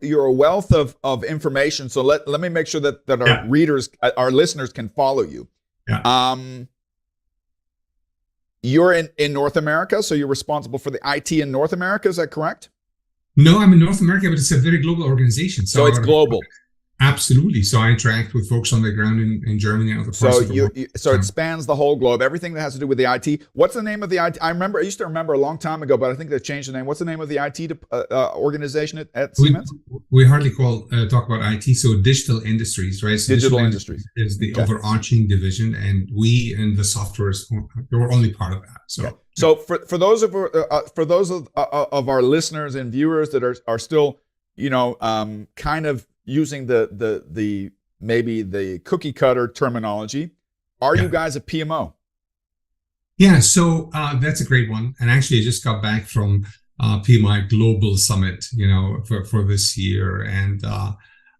you're a wealth of information. So let me make sure that our readers, our listeners, can follow you. Yeah. You're in North America, so you're responsible for the IT in North America. Is that correct? No, I'm in North America, but it's a very global organization. So it's global. Absolutely. So I interact with folks on the ground in Germany and other parts of the world. So it spans the whole globe, everything that has to do with the IT. What's the name of the IT? I used to remember a long time ago, but I think they've changed the name. What's the name of the IT organization at Siemens? We hardly talk about IT, so digital industries, right? So digital industries is the overarching division, and we in the software we're only part of that. So, so for those of our listeners and viewers that are still, kind of using the maybe the cookie cutter terminology, are you guys a PMO? Yeah, so that's a great one. And actually, I just got back from PMI Global Summit, for this year, and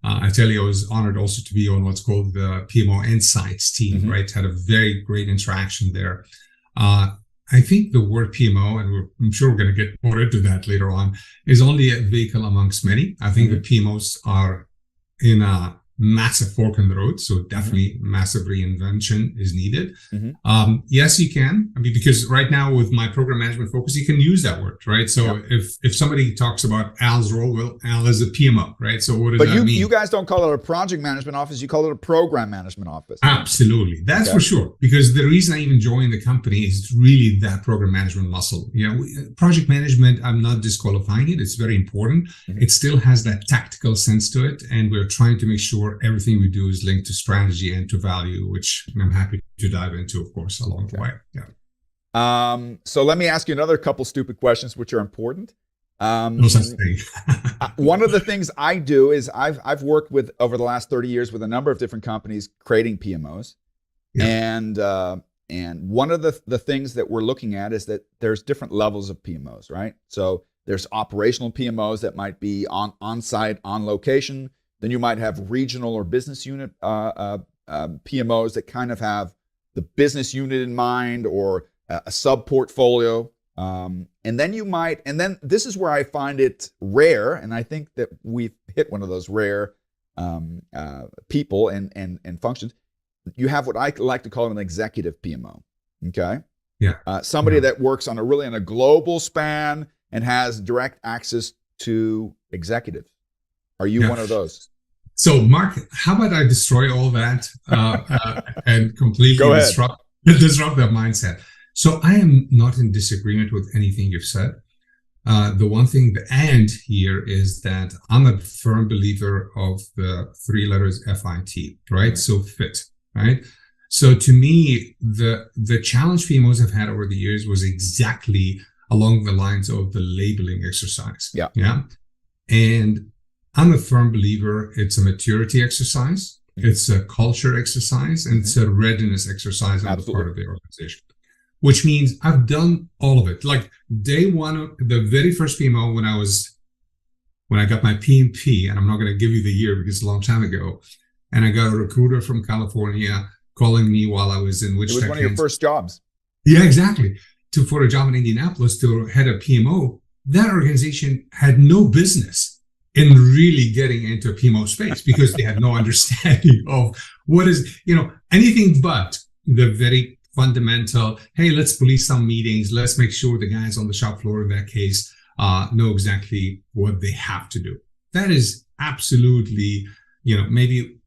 I tell you, I was honored also to be on what's called the PMO Insights team. Right, had a very great interaction there. I think the word PMO, and I'm sure we're going to get more into that later on, is only a vehicle amongst many. I think the PMOs are in a massive fork in the road, so definitely massive reinvention is needed. Yes, you can. I mean, because right now with my program management focus, you can use that word, right? So if somebody talks about Al's role, well, Al is a PMO, right? So what does that mean? You guys don't call it a project management office, you call it a program management office. Absolutely. That's for sure. Because the reason I even joined the company is really that program management muscle. Project management, I'm not disqualifying it. It's very important. It still has that tactical sense to it. And we're trying to make sure everything we do is linked to strategy and to value, which I'm happy to dive into, of course, along the way. Yeah. So let me ask you another couple stupid questions, which are important. No such thing. One of the things I do is I've worked with over the last 30 years with a number of different companies creating PMOs, and one of the things that we're looking at is that there's different levels of PMOs, right? So there's operational PMOs that might be on site, on location. Then you might have regional or business unit PMOs that kind of have the business unit in mind, or a sub portfolio. And then this is where I find it rare, and I think that we've hit one of those rare people and functions. You have what I like to call an executive PMO. Okay. Yeah. Somebody that works on a global span and has direct access to executives. Are you one of those? So, Mark, how about I destroy all that and completely disrupt that mindset? So I am not in disagreement with anything you've said. The one thing, the and here, is that I'm a firm believer of the three letters FIT, right? So fit, right? So to me, the challenge PMOs have had over the years was exactly along the lines of the labeling exercise. Yeah. And I'm a firm believer it's a maturity exercise, it's a culture exercise, and it's a readiness exercise on the part of the organization. Which means I've done all of it. Like day one, the very first PMO when I got my PMP, and I'm not going to give you the year because it's a long time ago, and I got a recruiter from California calling me while I was in Wichita. It was one of your first jobs. Yeah, exactly. For a job in Indianapolis to head a PMO. That organization had no business in really getting into a PMO space because they had no understanding of what is, anything but the very fundamental, hey, let's police some meetings. Let's make sure the guys on the shop floor in that case know exactly what they have to do. That is absolutely, maybe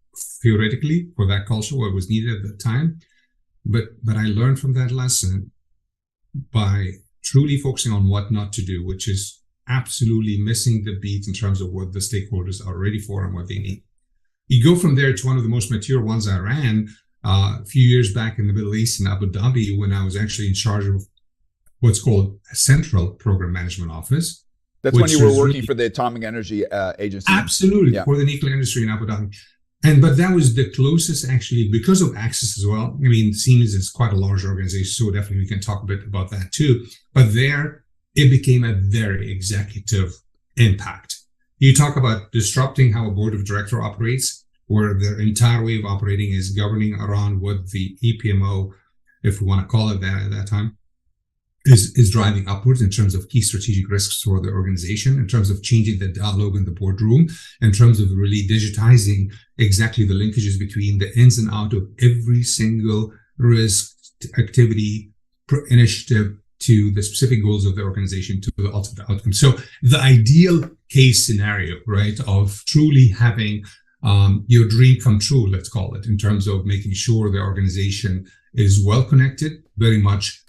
theoretically for that culture what was needed at the time. But I learned from that lesson by truly focusing on what not to do, which is absolutely missing the beat in terms of what the stakeholders are ready for and what they need. You go from there to one of the most mature ones I ran a few years back in the Middle East in Abu Dhabi, when I was actually in charge of what's called a central program management office. That's when you were working for the Atomic Energy Agency. Absolutely, for the nuclear industry in Abu Dhabi. But that was the closest, actually, because of access as well. I mean, Siemens is quite a large organization, so definitely we can talk a bit about that too. But there, it became a very executive impact. You talk about disrupting how a board of director operates, where their entire way of operating is governing around what the EPMO, if we want to call it that at that time, is driving upwards in terms of key strategic risks for the organization, in terms of changing the dialogue in the boardroom, in terms of really digitizing exactly the linkages between the ins and out of every single risk, activity, initiative to the specific goals of the organization, to the ultimate outcome. So the ideal case scenario, right, of truly having your dream come true, let's call it, in terms of making sure the organization is well connected, very much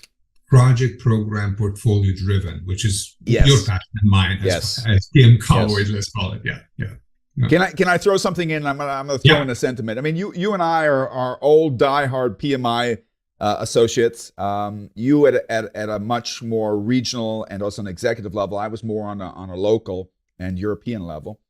project, program, portfolio driven, which is your passion and mine as PM Cowboy, let's call it. Yeah. Can I throw something in? I'm gonna throw in a sentiment. I mean, you and I are old diehard PMI associates. You at a much more regional and also an executive level. I was more on a local and European level.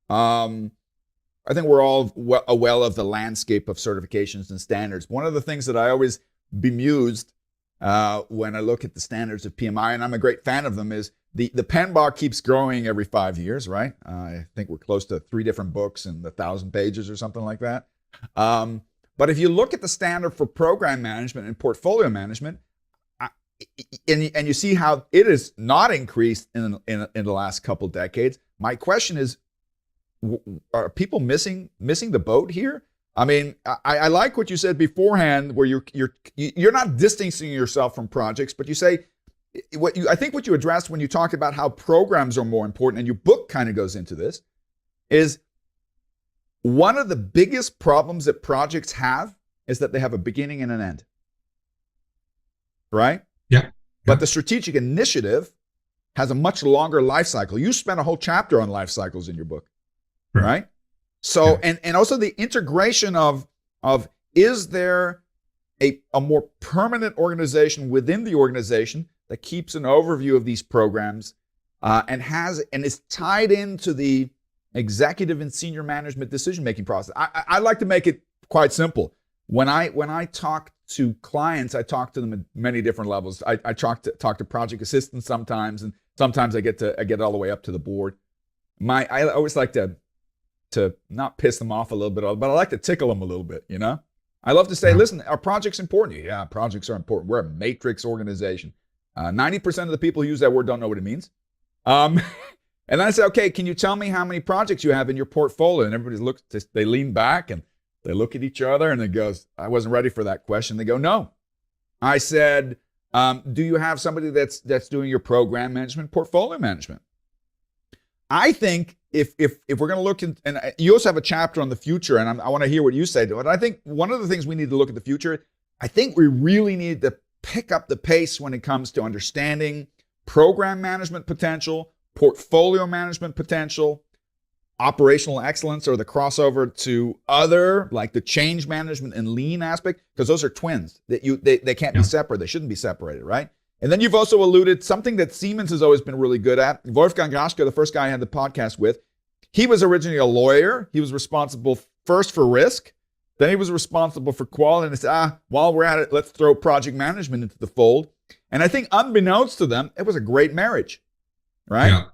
I think we're all well of the landscape of certifications and standards. One of the things that I always bemused when I look at the standards of PMI, and I'm a great fan of them, is the PMBOK keeps growing every 5 years, right? I think we're close to 3 different books and 1,000 pages or something like that. But if you look at the standard for program management and portfolio management, and you see how it is not increased in the last couple decades, my question is, are people missing the boat here? I mean, I like what you said beforehand, where you're not distancing yourself from projects, but you say I think what you addressed when you talked about how programs are more important, and your book kind of goes into this, is one of the biggest problems that projects have is that they have a beginning and an end, right? Yeah. But the strategic initiative has a much longer life cycle. You spent a whole chapter on life cycles in your book, right? So, and also the integration of is there a more permanent organization within the organization that keeps an overview of these programs and is tied into the executive and senior management decision-making process. I like to make it quite simple. When I talk to clients, I talk to them at many different levels. I talk to project assistants sometimes, and sometimes I get all the way up to the board. I always like to not piss them off a little bit, but I like to tickle them a little bit, you know? I love to say, listen, are projects important? Yeah, projects are important. We're a matrix organization. 90% of the people who use that word don't know what it means. And then I say, okay, can you tell me how many projects you have in your portfolio? And everybody they lean back and they look at each other, and it goes, I wasn't ready for that question. They go, no. I said, do you have somebody that's doing your program management, portfolio management? I think if we're going to look and you also have a chapter on the future, and I want to hear what you say to it. I think one of the things we need to look at the future, I think we really need to pick up the pace when it comes to understanding program management potential, portfolio management potential, operational excellence, or the crossover to other, like the change management and lean aspect, because those are twins that they can't be separate. They shouldn't be separated, right? And then you've also alluded something that Siemens has always been really good at. Wolfgang Gaschke, the first guy I had the podcast with, he was originally a lawyer. He was responsible first for risk. Then he was responsible for quality. And he said, while we're at it, let's throw project management into the fold. And I think unbeknownst to them, it was a great marriage, right?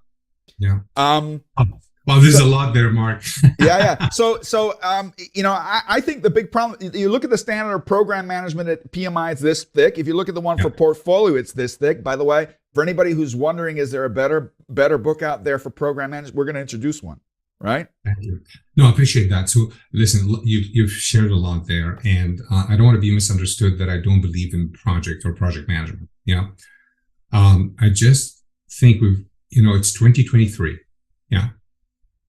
Yeah. Well, there's a lot there, Mark. Yeah. So I think the big problem, you look at the standard of program management at PMI, it's this thick. If you look at the one for portfolio, it's this thick. By the way, for anybody who's wondering, is there a better book out there for program management? We're going to introduce one, right? Thank you. No, I appreciate that. So listen, you've shared a lot there, and I don't want to be misunderstood that I don't believe in project or project management. Yeah. I just think it's 2023. Yeah.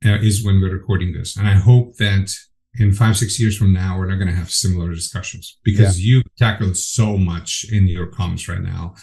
Is when we're recording this. And I hope that in 5-6 years from now, we're not going to have similar discussions, because you tackled so much in your comments right now